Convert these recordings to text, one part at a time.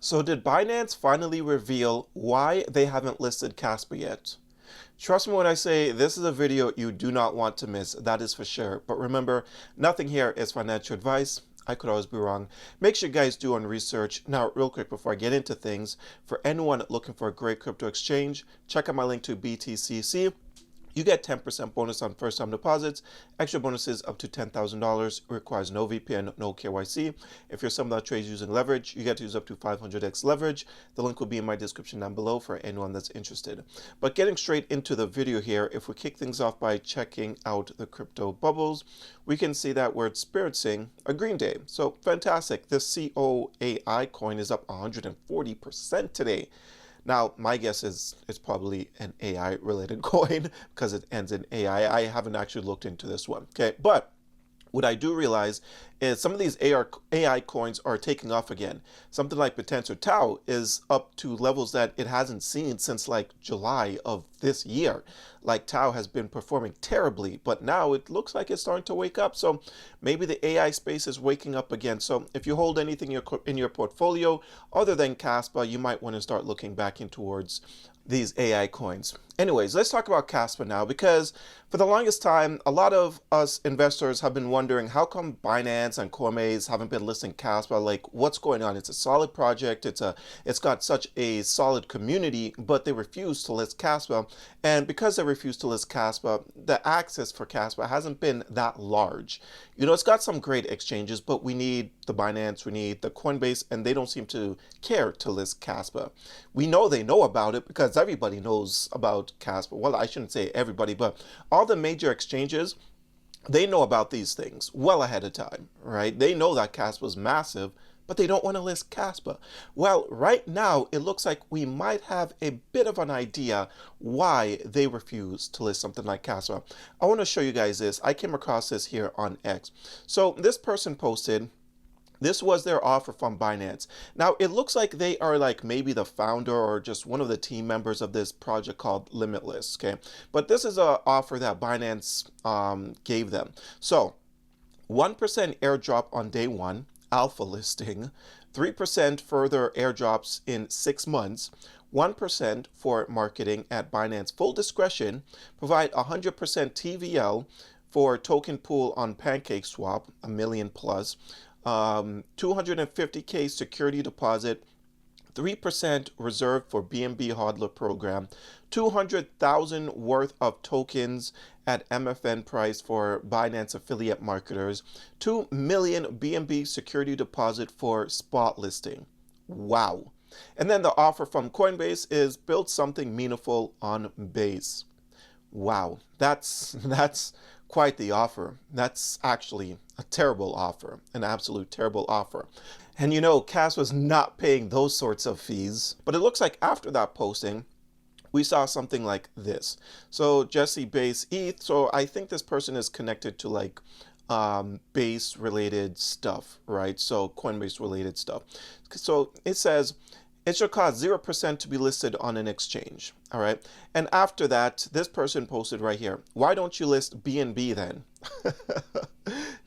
So did Binance finally reveal why they haven't listed Caspa yet? Trust me when I say this is a video you do not want to miss, that is for sure. But remember, nothing here is financial advice. I could always be wrong. Make sure you guys do on research. Now, real quick before I get into things, for anyone looking for a great crypto exchange, check out my link to BTCC. You get 10% bonus on first-time deposits, extra bonuses up to $10,000, requires no VPN, no KYC. If you're someone that trades using leverage, you get to use up to 500x leverage. The link will be in my description down below for anyone that's interested. But getting straight into the video here, if we kick things off by checking out the crypto bubbles, we can see that we're experiencing a green day. So fantastic. This COAI coin is up 140% today. Now, my guess is it's probably an AI related coin because it ends in AI. I haven't actually looked into this one. Okay, but what I do realize is some of these AI coins are taking off again. Something like Potential Tau is up to levels that it hasn't seen since like July of this year. Like Tau has been performing terribly, but now it looks like it's starting to wake up. So maybe the AI space is waking up again. So if you hold anything in your portfolio other than Kaspa, you might want to start looking back in towards these AI coins. Anyways, let's talk about Caspa now, because for the longest time, a lot of us investors have been wondering how come Binance and Coinbase haven't been listing Caspa? Like, what's going on? It's a solid project. It's got such a solid community, but they refuse to list Caspa. And because they refuse to list Caspa, the access for Caspa hasn't been that large. You know, it's got some great exchanges, but we need the Binance, we need the Coinbase, and they don't seem to care to list Caspa. We know they know about it because everybody knows about Caspa. Well, I shouldn't say everybody, but all the major exchanges, they know about these things well ahead of time, right? They know that Caspa is massive, but they don't want to list Caspa. Well, right now, it looks like we might have a bit of an idea why they refuse to list something like Caspa. I want to show you guys this. I came across this here on X. So this person posted, this was their offer from Binance. Now, it looks like they are like maybe the founder or just one of the team members of this project called Limitless, okay? But this is an offer that Binance gave them. So 1% airdrop on day one, alpha listing, 3% further airdrops in 6 months, 1% for marketing at Binance full discretion, provide 100% TVL for token pool on PancakeSwap, $1 million plus, 250K security deposit, 3% reserved for BNB hodler program, 200,000 worth of tokens at MFN price for Binance affiliate marketers, 2 million BNB security deposit for spot listing. Wow. And then the offer from Coinbase is build something meaningful on Base. Wow, that's quite the offer. That's actually a terrible offer, an absolute terrible offer. And you know, Cas was not paying those sorts of fees, but it looks like after that posting, we saw something like this. So Jesse Base ETH, so I think this person is connected to like Base related stuff, right? So Coinbase related stuff. So it says, it should cost 0% to be listed on an exchange, all right? And after that, this person posted right here, why don't you list BNB then?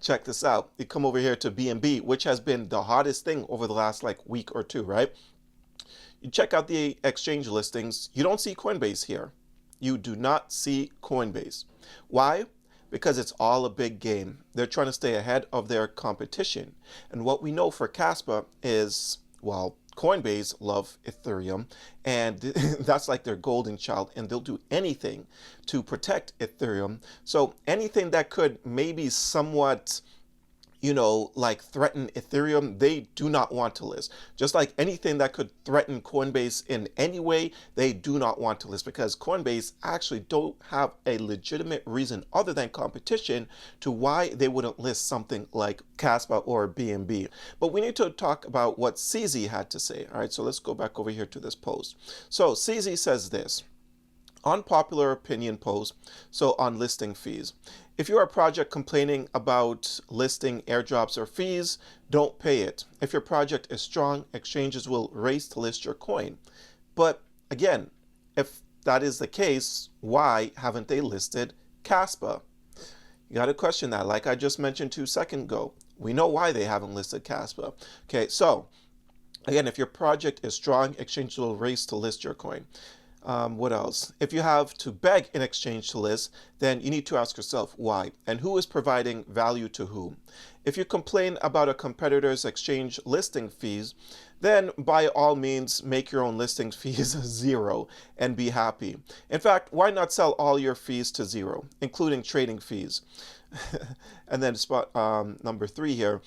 Check this out. You come over here to BNB, which has been the hottest thing over the last like week or two, right? You check out the exchange listings. You don't see Coinbase here. You do not see Coinbase. Why? Because it's all a big game. They're trying to stay ahead of their competition. And what we know for Caspa is, well, Coinbase love Ethereum, and that's like their golden child, and they'll do anything to protect Ethereum. So anything that could maybe somewhat, you know, like threaten Ethereum, they do not want to list. Just like anything that could threaten Coinbase in any way, they do not want to list, because Coinbase actually don't have a legitimate reason other than competition to why they wouldn't list something like Kaspa or BNB. But we need to talk about what CZ had to say. All right, so let's go back over here to this post. So CZ says this. Unpopular opinion post, so on listing fees. If you're a project complaining about listing airdrops or fees, don't pay it. If your project is strong, exchanges will race to list your coin. But again, if that is the case, why haven't they listed Kaspa? You got to question that. Like I just mentioned 2 seconds ago, we know why they haven't listed Kaspa. Okay, so Again, if your project is strong, exchanges will race to list your coin. What else? If you have to beg an exchange to list, then you need to ask yourself why and who is providing value to whom. If you complain about a competitor's exchange listing fees, then by all means make your own listing fees zero and be happy. In fact, why not sell all your fees to zero, including trading fees? And then spot number 3 here.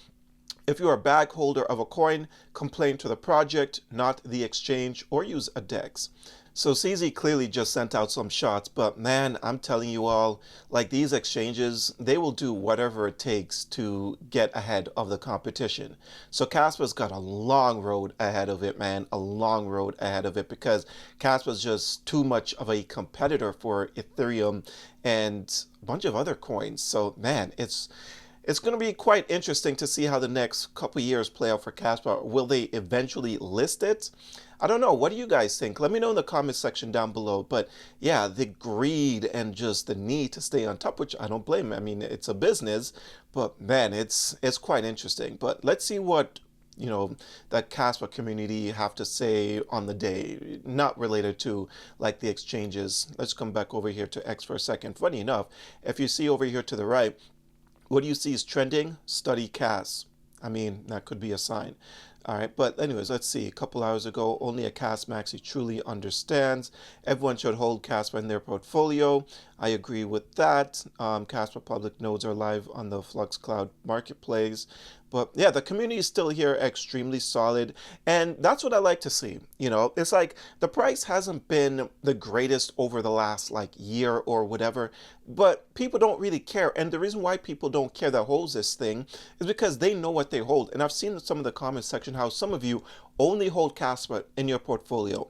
If you are a bag holder of a coin, complain to the project, not the exchange, or use a DEX. So CZ clearly just sent out some shots, but man, I'm telling you all, like these exchanges, they will do whatever it takes to get ahead of the competition. So Caspa's got a long road ahead of it, man, a long road ahead of it, because Caspa's just too much of a competitor for Ethereum and a bunch of other coins. So man, it's going to be quite interesting to see how the next couple years play out for Kaspa. Will they eventually list it? I don't know. What do you guys think? Let me know in the comment section down below. But yeah, the greed and just the need to stay on top, which I don't blame. I mean, it's a business, but man, it's quite interesting. But let's see what that Kaspa community have to say on the day, not related to like the exchanges. Let's come back over here to X for a second. Funny enough, if you see over here to the right, what do you see is trending? Study CAS. I mean, that could be a sign. All right, but anyways, let's see. A couple hours ago, only a CAS maxi truly understands. Everyone should hold Caspa in their portfolio. I agree with that. Caspa public nodes are live on the Flux Cloud marketplace. But yeah, the community is still here, extremely solid. And that's what I like to see. It's like the price hasn't been the greatest over the last like year or whatever, but people don't really care. And the reason why people don't care that holds this thing is because they know what they hold. And I've seen in some of the comment section how some of you only hold Caspa in your portfolio.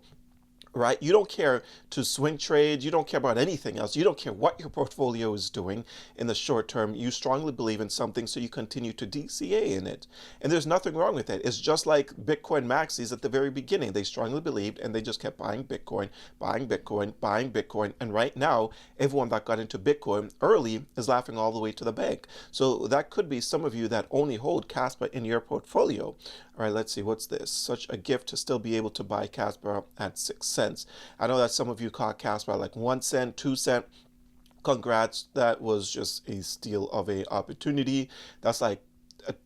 Right? You don't care to swing trades. You don't care about anything else. You don't care what your portfolio is doing in the short term. You strongly believe in something, so you continue to DCA in it. And there's nothing wrong with it. It's just like Bitcoin maxis at the very beginning. They strongly believed and they just kept buying Bitcoin, buying Bitcoin, buying Bitcoin. And right now, everyone that got into Bitcoin early is laughing all the way to the bank. So that could be some of you that only hold Caspa in your portfolio. All right, let's see. What's this? Such a gift to still be able to buy Caspa at 6 cents. I know that some of you caught Caspa at like 1 cent, 2 cent. Congrats. That was just a steal of a opportunity. That's like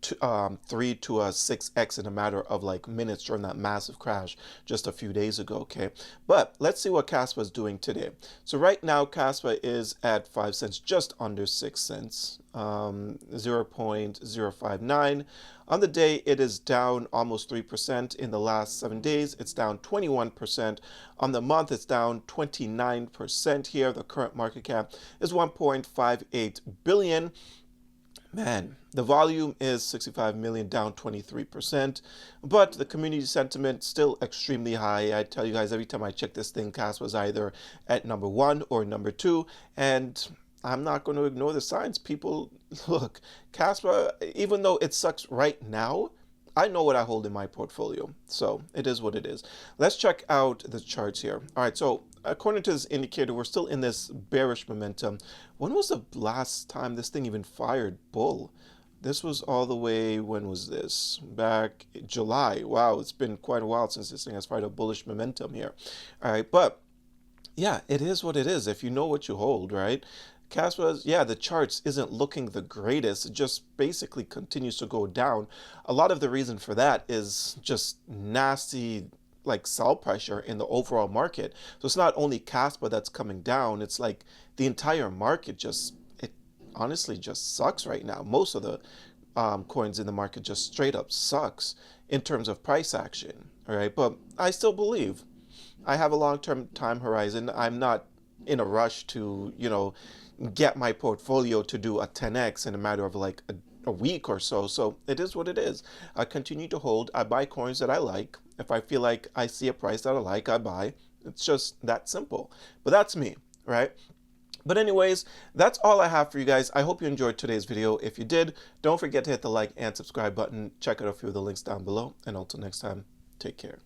3 to 6x in a matter of like minutes during that massive crash just a few days ago. Okay, but let's see what Caspa is doing today. So right now Caspa is at 5 cents, just under 6 cents, 0.059. On the day, it is down almost 3%. In the last 7 days, it's down 21%. On the month, it's down 29% here. The current market cap is 1.58 billion. Man, the volume is 65 million, down 23%, but the community sentiment still extremely high. I tell you guys, every time I check this thing, Caspa was either at number 1 or number 2, and I'm not going to ignore the signs. People, look, Caspa, even though it sucks right now, I know what I hold in my portfolio, so it is what it is. Let's check out the charts here. All right, so according to this indicator, we're still in this bearish momentum. When was the last time this thing even fired bull? This was all the way, when was this? Back July. Wow, it's been quite a while since this thing has fired a bullish momentum here. All right, but yeah, it is what it is if you know what you hold, right? Kaspa's, yeah, the charts isn't looking the greatest. It just basically continues to go down. A lot of the reason for that is just nasty like sell pressure in the overall market. So it's not only Caspa that's coming down, it's like the entire market just, it honestly just sucks right now. Most of the coins in the market just straight up sucks in terms of price action. All right, but I still believe I have a long-term time horizon. I'm not in a rush to, get my portfolio to do a 10x in a matter of like a week or so. So it is what it is. I continue to hold. I buy coins that I like. If I feel like I see a price that I like, I buy. It's just that simple. But that's me, right? But anyways, that's all I have for you guys. I hope you enjoyed today's video. If you did, don't forget to hit the like and subscribe button. Check out a few of the links down below. And until next time, take care.